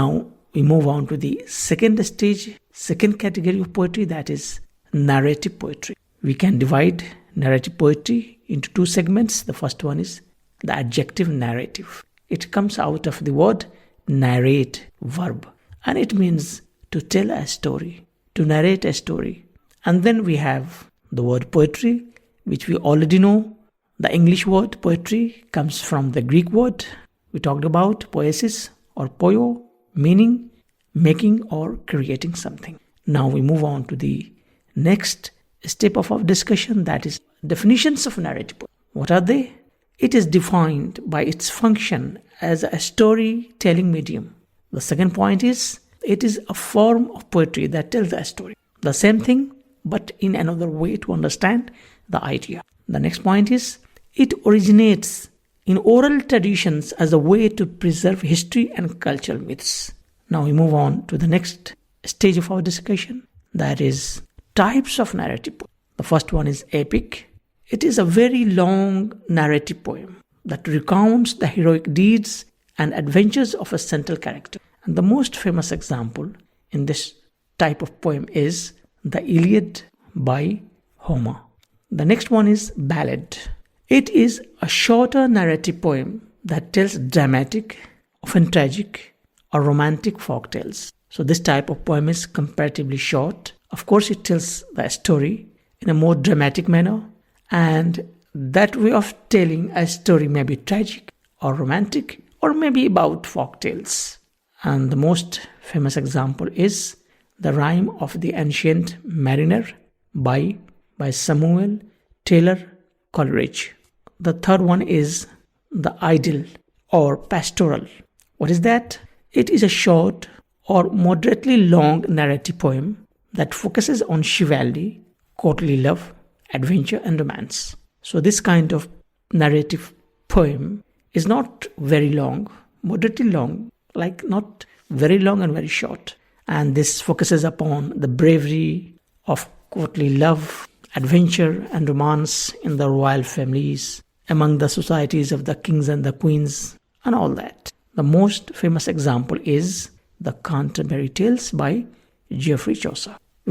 Now we move on to the second stage, second category of poetry, that is narrative poetry. We can divide narrative poetry into two segments. The first one is the adjective narrative. It comes out of the word narrate, verb, and it means to tell a story, to narrate a story. And then we have the word poetry, which we already know. The English word poetry comes from the Greek word we talked about, poiesis or poio, meaning making or creating something. Now we move on to the next step of our discussion, that is definitions of narrative poetry. What are they? It is defined by its function as a storytelling medium. The second point is it is a form of poetry that tells a story. The same thing, but in another way to understand the idea. The next point is it originates in oral traditions as a way to preserve history and cultural myths. Now we move on to the next stage of our discussion, that is types of narrative poem. The first one is epic. It is a very long narrative poem that recounts the heroic deeds and adventures of a central character. And the most famous example in this type of poem is the Iliad by Homer. The next one is ballad. It is a shorter narrative poem that tells dramatic, often tragic, or romantic folk tales. So this type of poem is comparatively short. Of course, it tells the story in a more dramatic manner, and that way of telling a story may be tragic or romantic or maybe about folk tales. And the most famous example is the Rime of the Ancient Mariner by Samuel Taylor Coleridge. The third one is the Idyll or Pastoral. What is that? It is a short or moderately long narrative poem that focuses on chivalry, courtly love, adventure and romance. So this kind of narrative poem is not very long, moderately long, like not very long and very short. And this focuses upon the bravery of courtly love, adventure and romance in the royal families, among the societies of the kings and the queens, and all that. The most famous example is the Canterbury Tales by Geoffrey Chaucer.